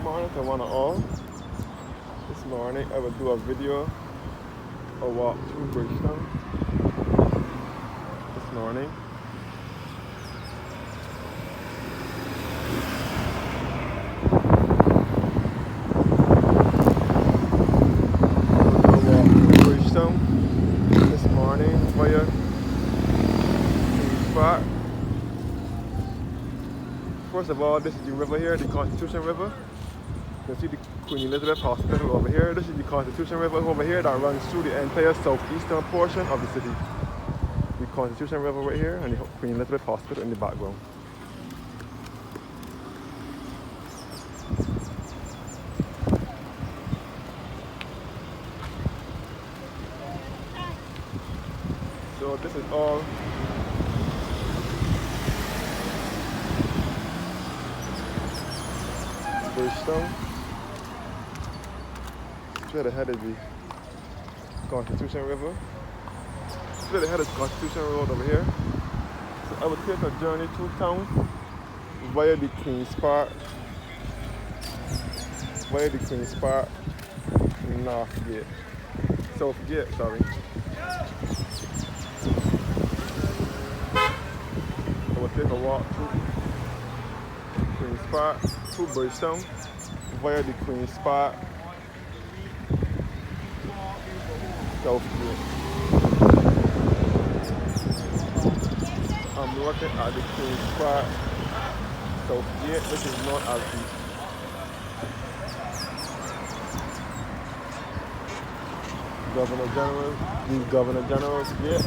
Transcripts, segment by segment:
morning to one and all. This morning I will do a video, a walk through Bridgetown. This morning. I will walk through Bridgetown this morning via Queen's Park. First of all, this is the river here, the Constitution River. You can see the Queen Elizabeth Hospital over here. This is the Constitution River over here that runs through the entire southeastern portion of the city. The Constitution River right here and the Queen Elizabeth Hospital in the background. So this is all Bridgetown. Straight ahead is the Constitution River. Straight ahead is Constitution Road over here. So I will take a journey through town via the Queen's Park. North Gate. South Gate, sorry. I will take a walk through Queen's Park to Bridgetown via the Queen's Park South Gate. I'm looking at the Queen's Park South Gate, which is known as the Governor General's Gate.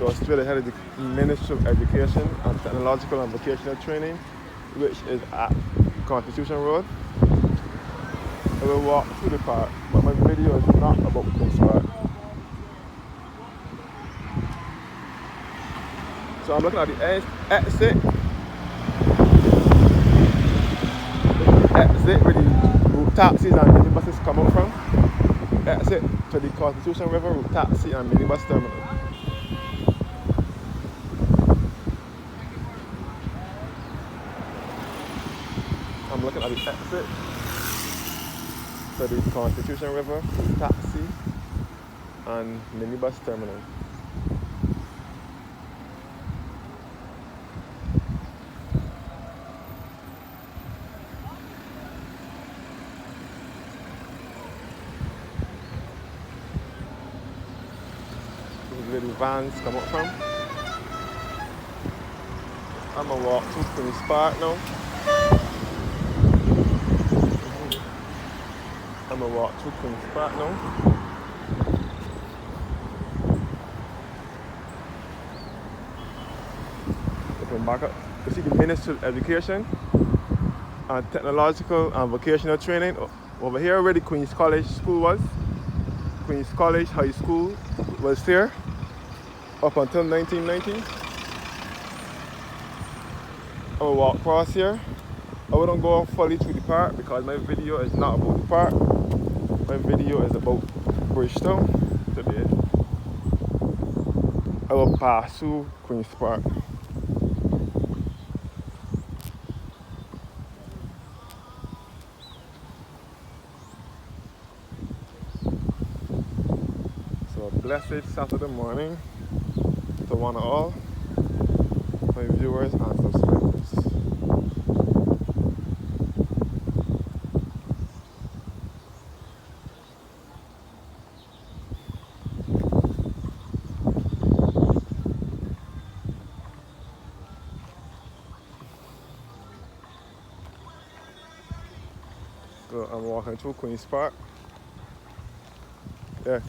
So straight ahead is the Ministry of Education and Technological and Vocational Training, which is at Constitution Road. I will walk through the park, but my video is not about Queen's Park. So I'm looking at the exit where the route taxis and minibuses come out from. Exit to the Constitution River route taxi and minibus terminal. I'm looking at the exit to the Constitution River taxi and minibus terminal. This is where the vans come up from. I'm gonna walk through Queen's Park now. I'm gonna walk through Queen's Park now. Looking back up, you see the Ministry of Education and Technological and Vocational Training. Over here where the Queen's College School was. Queen's College High School was here up until 1990. I'm gonna walk across here. I wouldn't go fully through the park because my video is not about the park. My video is about Bridgetown today. I will pass through Queen's Park. So a blessed Saturday morning to one and all my viewers and subscribers. So I'm walking through Queen's Park. Yeah.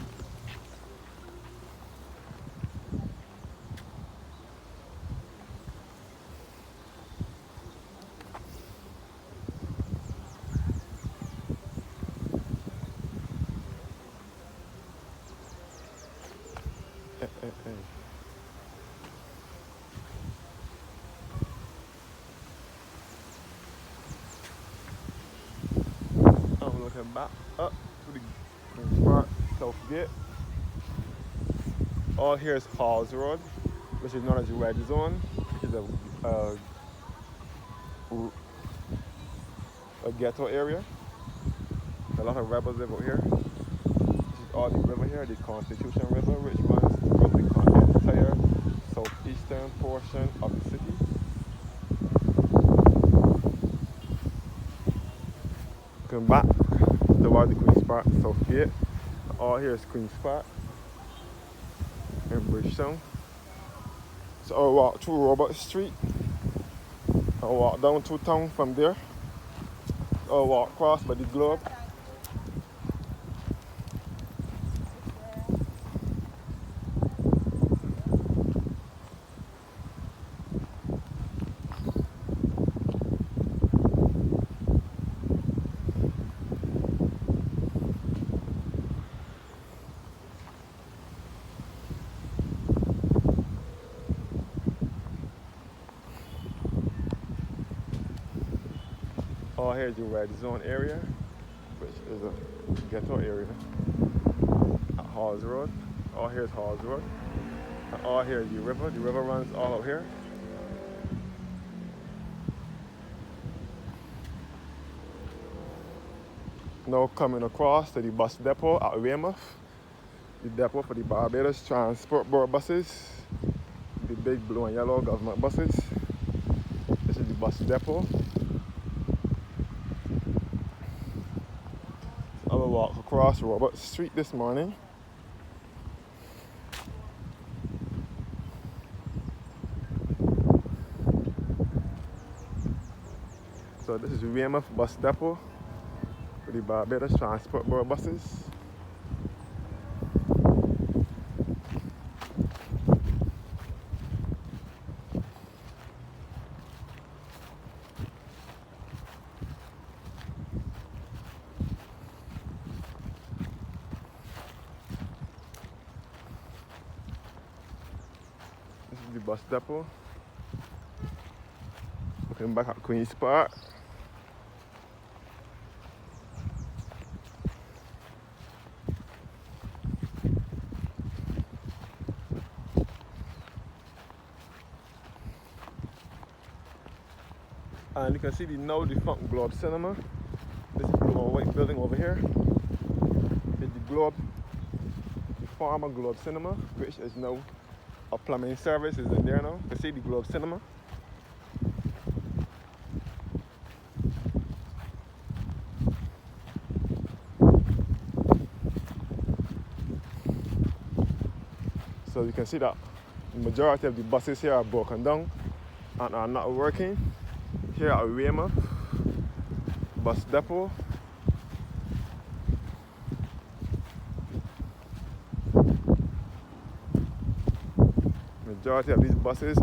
Hey. I'm looking back up to the Queen's Park South Gate. All here is Halls Road, which is known as the Red Zone, which is a ghetto area. A lot of rebels live out here. This is all the river here, the Constitution River, which runs throughout the entire southeastern portion of the city. Come back towards the Queen's Park, South Gate. All here is Queen's Park and Bridgetown. So I'll walk through Robert Street. I'll walk down to town from there. I'll walk across by the Globe. All here is the red zone area, which is a ghetto area at Halls Road. All here is Halls Road. And all here is the river. The river runs all out here. Now coming across to the bus depot at Weymouth, the depot for the Barbados Transport Board buses, the big blue and yellow government buses. This is the bus depot. I will walk across Robert Street this morning. So this is Weymouth bus depot for the Barbados Transport Board buses. This is the bus depot. Looking back at Queen's Park. And you can see the now defunct Globe Cinema. This blue and white building over here is the Globe, the former Globe Cinema, which is now a plumbing service is in there now. You can see the Globe Cinema. So you can see that the majority of the buses here are broken down and are not working. Here at Weymouth bus depot. Majority of these buses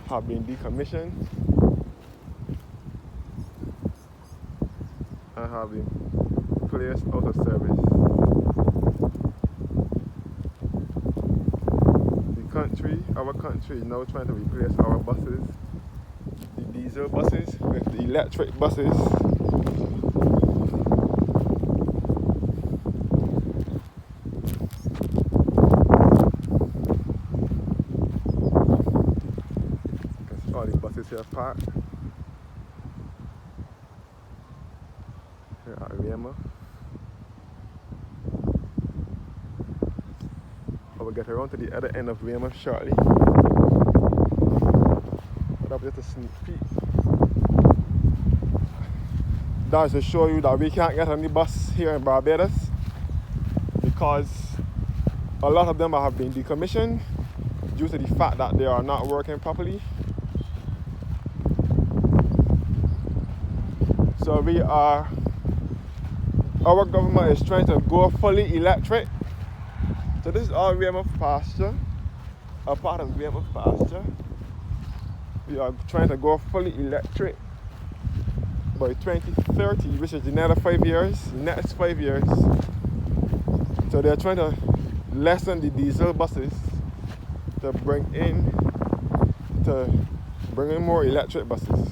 have been decommissioned and have been placed out of service. Our country is now trying to replace our buses, the diesel buses, with the electric buses. All the buses here parked here at Weymouth. I will get around to the other end of Weymouth shortly. But that was just a sneak peek. That's to show you that we can't get on the bus here in Barbados because a lot of them have been decommissioned due to the fact that they are not working properly. So our government is trying to go fully electric. So this is all Weymouth pasture, a part of Weymouth pasture. We are trying to go fully electric by 2030, which is the next 5 years. So they're trying to lessen the diesel buses to bring in more electric buses.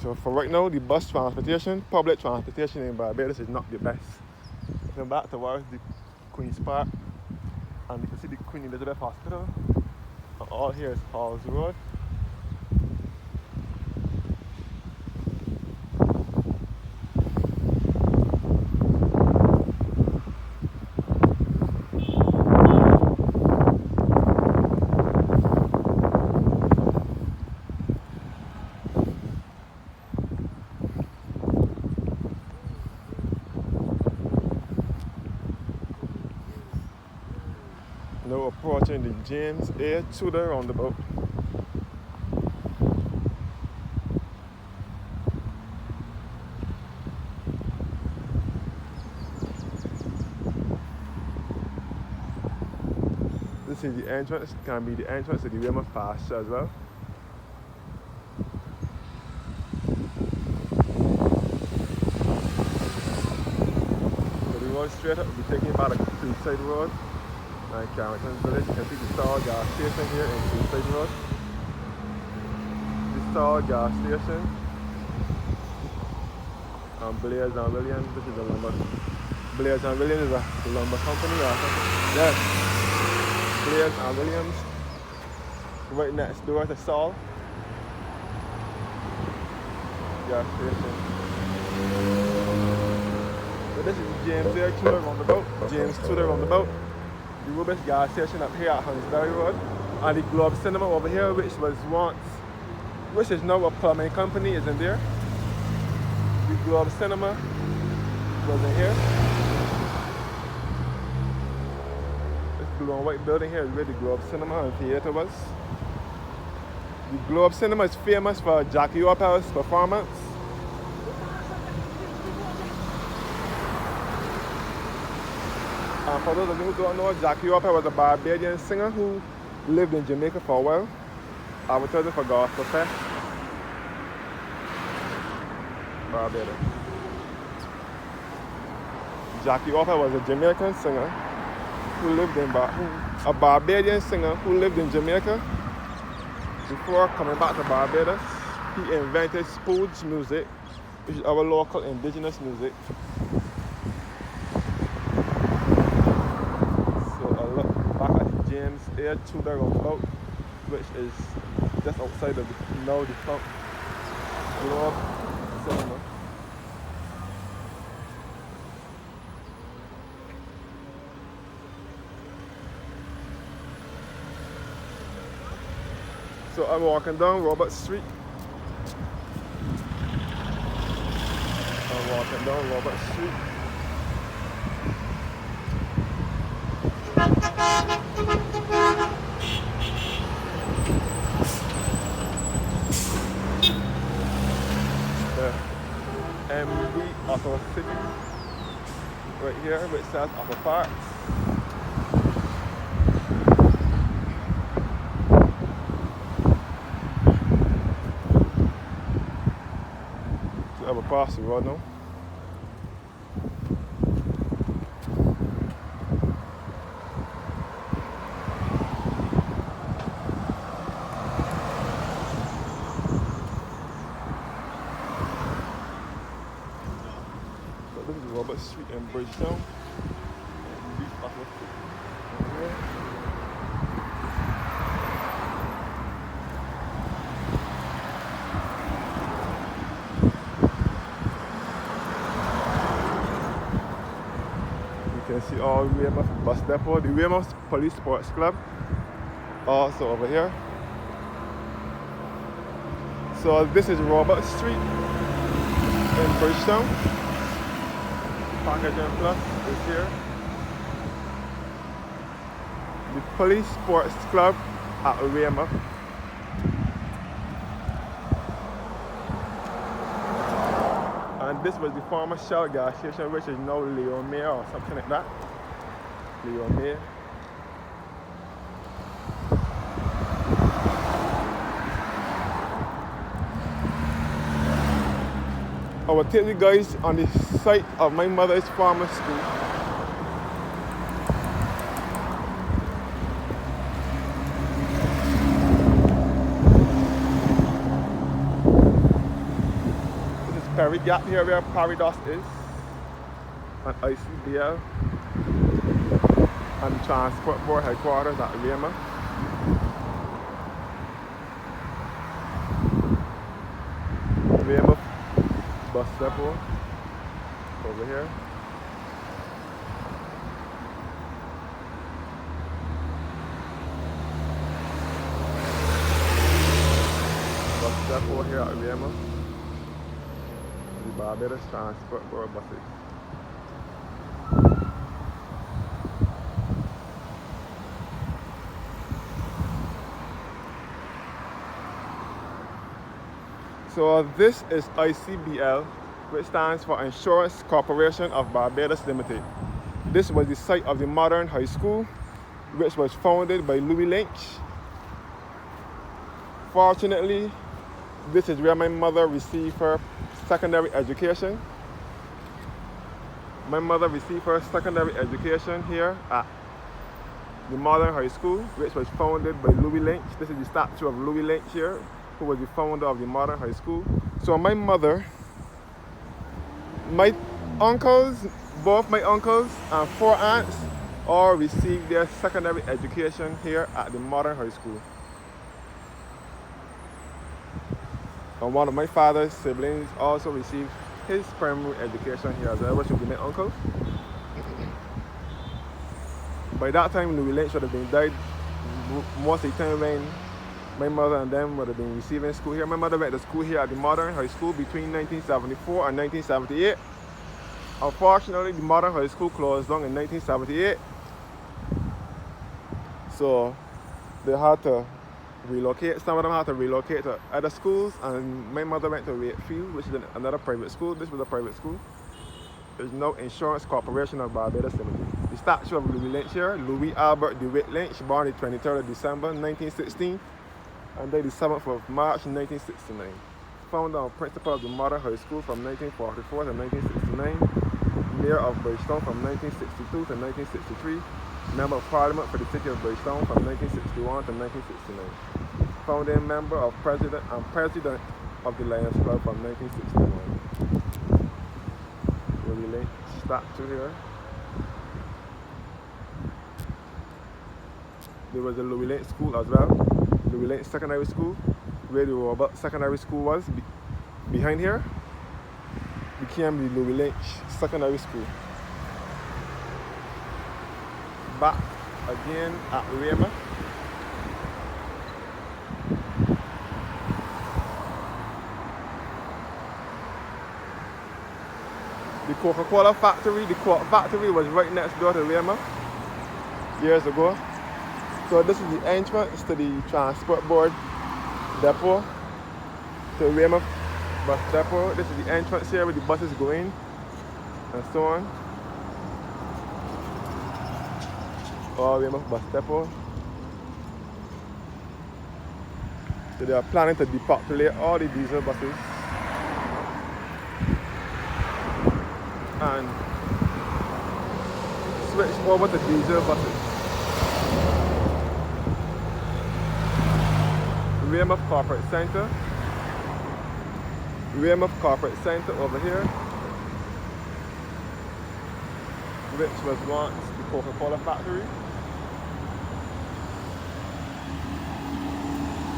So for right now, the bus transportation, public transportation in Barbados is not the best. Then back towards the Queen's Park, and you can see the Queen Elizabeth Hospital. And all here is Halls Road. Now approaching the James A. Tudor roundabout. This is the entrance, can be the entrance to the Weymouth pasture as well. So the road straight up will be taking about a Quayside Road. And Carrington Village. You can see the Star gas station here in Quayside Road. The Star gas station. And Blair's and Williams, this is a lumber. Blair's and Williams is a lumber company or something. Yes. Blair's and Williams. Right next door to Saul. Gas station. So this is James A. Tudor roundabout. James Tudor roundabout. The Rubis gas station up here at Huntsbury Road, and the Globe Cinema over here, which is now a plumbing company, is in there. The Globe Cinema was in here. This blue and white building here is where the Globe Cinema and Theatre was. The Globe Cinema is famous for Jackie Opel's performance. And for those of you who don't know, Jackie Opel was a Barbadian singer who lived in Jamaica for a while, advertising for Gospel Fest, Barbados. Jackie Opel was a Jamaican singer who lived in a Barbadian singer who lived in Jamaica. Before coming back to Barbados, he invented spooge music, which is our local indigenous music. James A. Tudor roundabout, which is just outside of the Globe Cinema. So I'm walking down Robert Street. MB Auto City right here, which says Auto Parts. So I have a pass the road now. This is Robert Street in Bridgetown. You can see all the Weymouth bus depot, the Weymouth Police Sports Club, also over here. So this is Robert Street in Bridgetown. Packaging Plus is here. The Police Sports Club at Weymouth. And this was the former Shell gas station, which is now Leo Mayer or something like that. Leo Mayer. I will take you guys on the site of my mother's farmer school. ferry gap here where Barbados is, and ICBL, and the Transport Board headquarters at Lima. Lima bus depot over here. Bus depot here at Lima. The Barbados Transport Board buses. So this is ICBL, which stands for Insurance Corporation of Barbados Limited. This was the site of the modern high school, which was founded by Louis Lynch. Fortunately, this is where my mother received her secondary education. My mother received her secondary education here at the modern high school, which was founded by Louis Lynch. This is the statue of Louis Lynch here, who was the founder of the modern high school. So my mother, my uncles, both my uncles and 4 aunts all received their secondary education here at the modern high school. And one of my father's siblings also received his primary education here as well, which would be my uncle. By that time, Louis Lynch would have been died most of the time when my mother and them would have been receiving school here. My mother went to school here at the modern high school between 1974 and 1978. Unfortunately, the modern high school closed down in 1978. So they had to relocate. Some of them had to relocate to other schools, and my mother went to Wakefield, which is another private school. This was a private school. There's no Insurance Corporation of Barbados Limited. The statue of Louis Lynch here, Louis Albert DeWitt Lynch, born the 23rd of December 1916. And died the 7th of March 1969. Founder and principal of the modern high school from 1944 to 1969. Mayor of Bridgetown from 1962 to 1963. Member of Parliament for the city of Bridgetown from 1961 to 1969. Founding member of President of the Lions Club from 1961. Louis Lynch statue here. There was a Louis Lynch school as well. Louis Lynch Secondary School, where the Robert Secondary School was behind here, became the Louis Lynch Secondary School. Back again at Lima. The Coca-Cola factory, the Coke factory was right next door to Lima years ago. So this is the entrance to the Transport Board depot, to Lima bus depot. This is the entrance here where the buses go in and so on. Lima bus depot. So they are planning to depopulate all the diesel buses and switch over to diesel buses. Weymouth Corporate Center. Weymouth Corporate Center over here, which was once the Coca-Cola factory.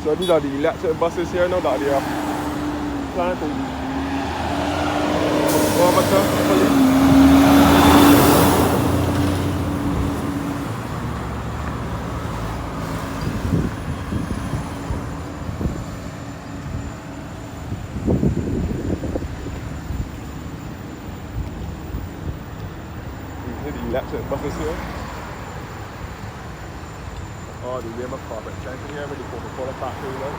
So these are the electric buses here now that they are planning to overturn fully. Electric buses here. The Weymouth Corporate Center here where the Coca-Cola factory was.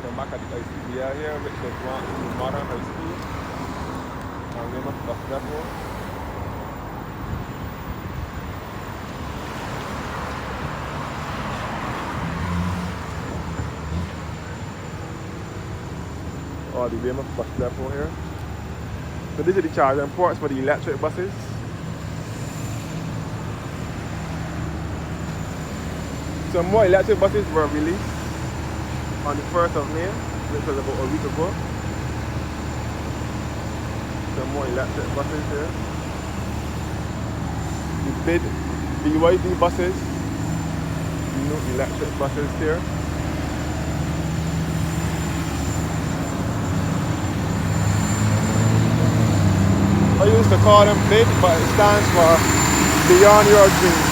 Come back at the ICBL here, which was once the modern high school. And Weymouth bus depot. The Weymouth bus depot here. So these are the charging ports for the electric buses. So more electric buses were released on the 1st of May, which was about a week ago. some more electric buses here. The big BYD buses, the new electric buses here. I used to call them BID, but it stands for Beyond Your Dreams.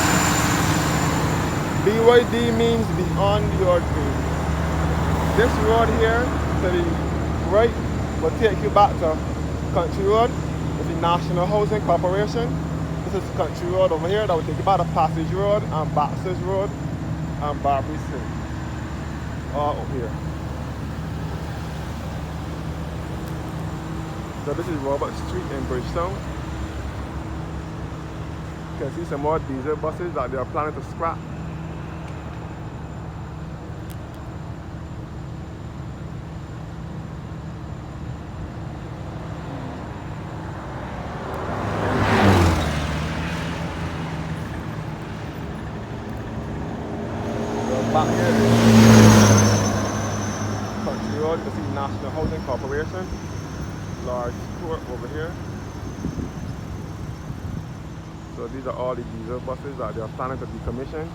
BYD means Beyond Your Dreams. This road here to the right will take you back to Country Road with the National Housing Corporation. This is Country Road over here that will take you back to Passage Road and Baxter's Road and Barbados Hill. All up here. So this is Robert Street in Bridgetown. You can see some more diesel buses that they are planning to scrap. So back here is Country Road. You can see National Housing Corporation. Large court over here. So these are all the diesel buses that they are planning to decommission.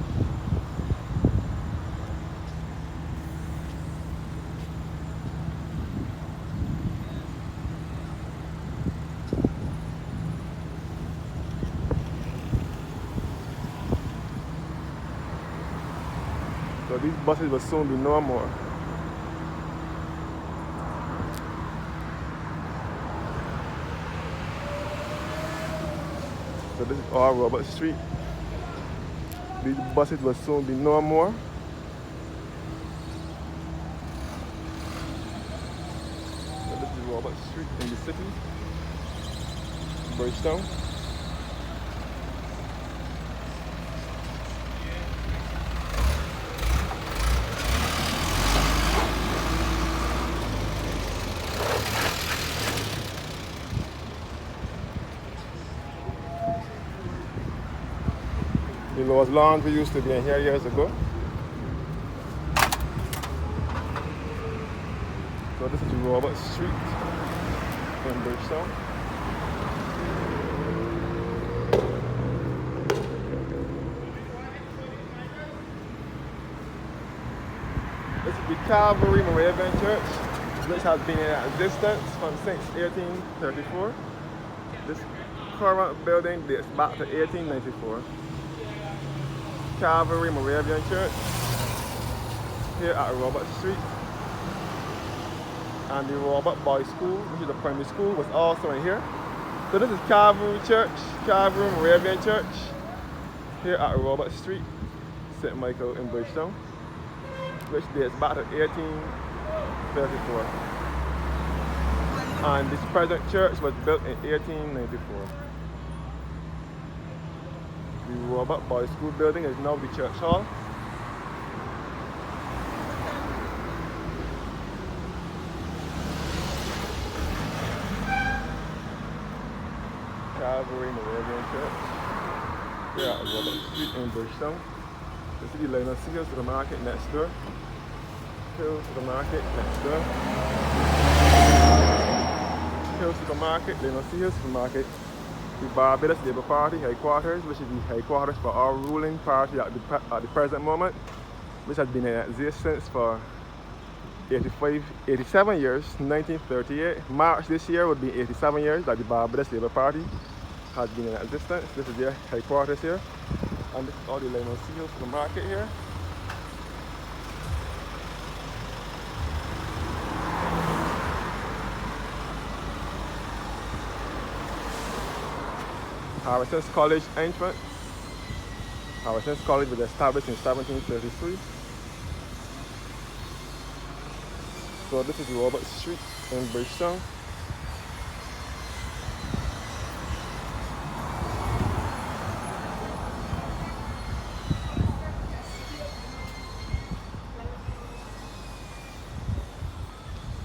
So these buses will soon be no more. So this is all Robert Street. These buses will soon be no more. So this is Robert Street in the city, Bridgetown. The Lowe's Laundry used to be in here years ago. So this is Robert Street in Bridgetown. This is the Calvary Moravian Church, which has been in existence since 1834. This current building dates back to 1894. Calvary Moravian Church here at Robert Street, and the Robert Boys School, which is a primary school, was also in here. So this is Calvary Church, Calvary Moravian Church here at Robert Street, St. Michael in Bridgetown, which dates back to 1834. And this present church was built in 1894. The Robert Boys School building is now the church hall. Calvary Moravian Church here at Robert Street in Bridgetown. This is the Lionel Sears Supermarket next door. Hill Supermarket next door. Hill Supermarket, Lionel Sears Supermarket. The Barbados Labour Party headquarters, which is the headquarters for our ruling party at the present moment, which has been in existence for 87 years, 1938. March this year would be 87 years that the Barbados Labour Party has been in existence. This is their headquarters here. And this is all the Lionel Seals for the market here. Harrison's College entrance. Harrison's College was established in 1733. So this is Robert Street in Bridgetown.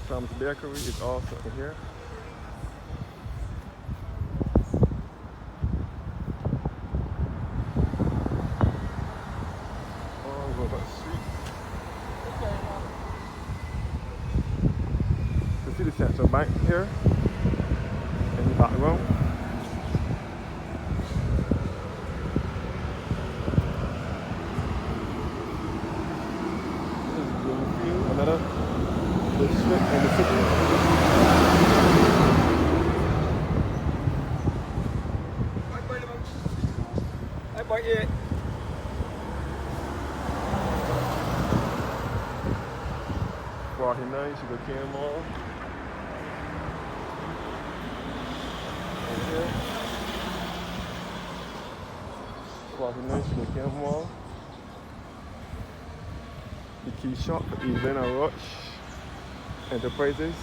Sam's Bakery is also in here. See the central bank here in background. Another district in the city. I bought it. 49 Sugarcane Mall. Over here. 49 Sugarcane Mall. The key shop for Evelyn and Roche Enterprises.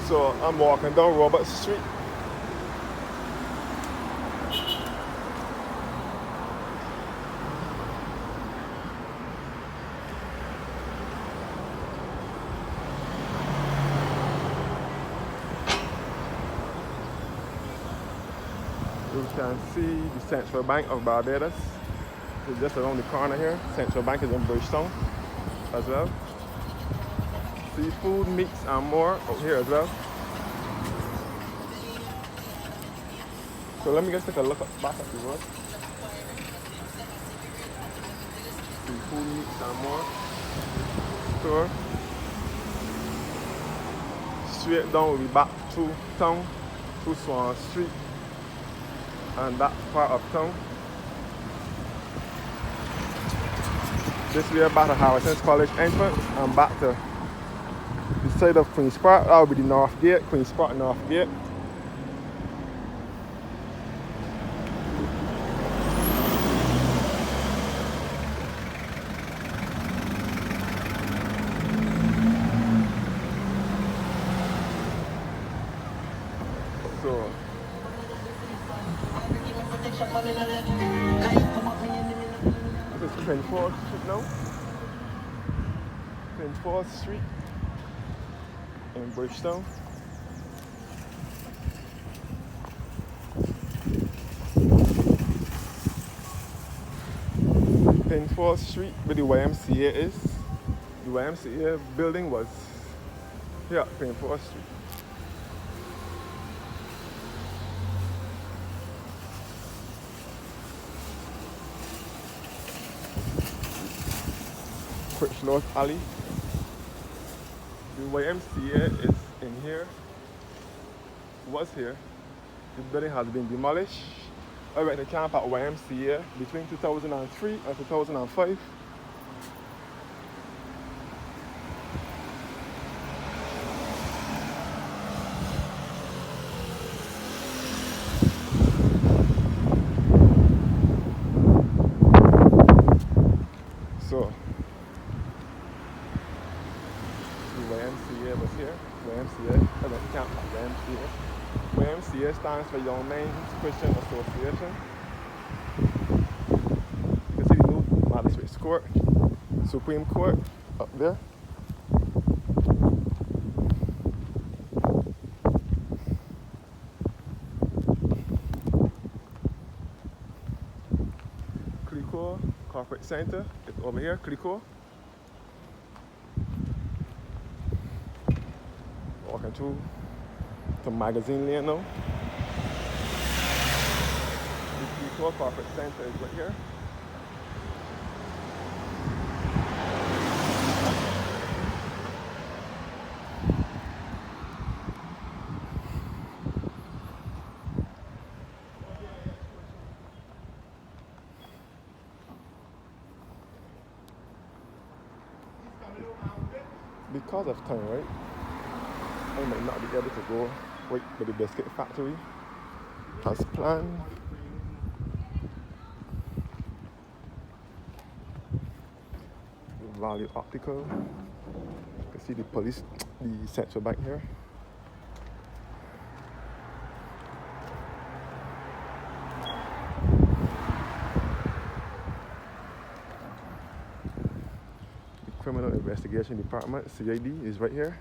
So I'm walking down Robert Street. You can see the Central Bank of Barbados. It's just around the corner here. Central Bank is in Bridgetown as well. Seafood, meats and more out here as well. So let me just take a look back at the road. Seafood, meats and more. Store. Straight down we'll be back to town, to Swan Street and that part of town. This way back to Harrison's College entrance and back to the side of Queen's Park. That will be the North Gate, Queen's Park North Gate. So this is 24th Street now. 24th Street in Bridgetown. Penfourth Street where the YMCA is. The YMCA building was here at Penfourth Street. Critchlow Alley. The YMCA is in here. Was here. The building has been demolished. I went to camp at YMCA between 2003 and 2005. So the YMCA was here. YMCA, I went to camp at YMCA. YMCA stands for Young Men's Christian Association. You can see the new Magistrates Court, Supreme Court up there. Clico Corporate Center is over here, Clico. Walking through to Magazine Lane now. The Clico Corporate Center is right here. Because of time, right? I might not be able to go right by the biscuit factory as planned. Value Optical. You can see the police, the Central Bank here. Criminal Investigation Department, CID, is right here.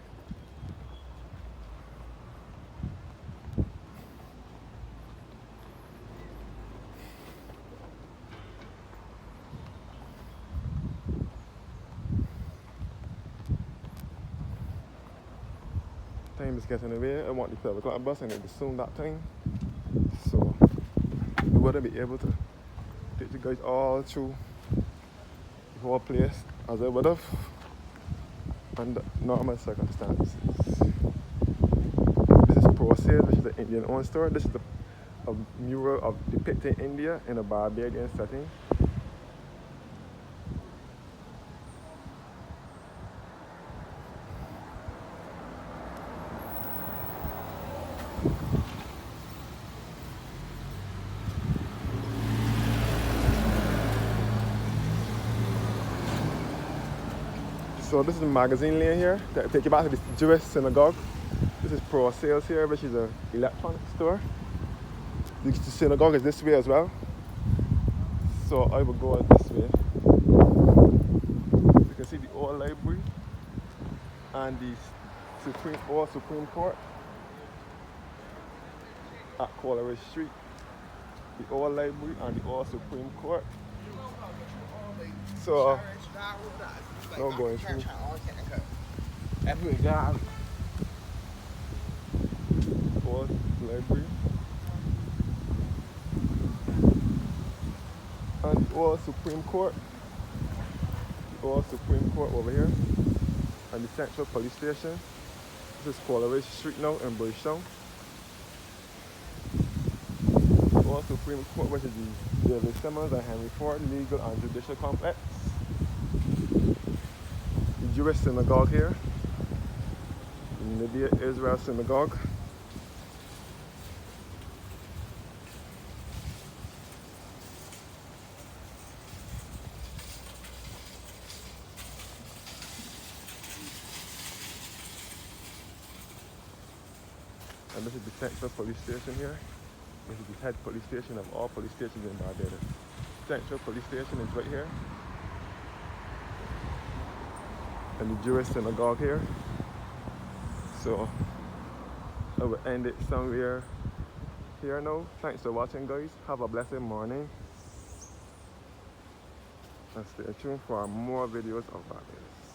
time is getting away. I want the 12 o'clock bus and it will be soon that time. So we wouldn't be able to take you guys all through the whole place as I would have under normal circumstances. This is Pro Sale, which is an Indian owned store. This is a mural of depicting India in a Barbadian setting. So this is the magazine lane here that take you back to the Jewish synagogue. This is Pro Sales here, which is an electronic store. The synagogue is this way as well. So I will go this way. You can see the old library and the Supreme Court at Coleridge Street. The old library and the old Supreme Court. So no going through. Old library and the old Supreme Court. The old Supreme Court over here and the Central Police Station. This is Coleridge Street now in Bridgetown. The old Supreme Court, which is the David Simmons and Henry Ford Legal and Judicial Complex. The Jewish synagogue here. The Nidea Israel Synagogue. And this is the Central Police Station here. This is the head police station of all police stations in Barbados. Central Police Station is right here. And the Jewish synagogue here. So I will end it somewhere here now. Thanks for watching, guys. Have a blessed morning. And stay tuned for more videos of Barbados.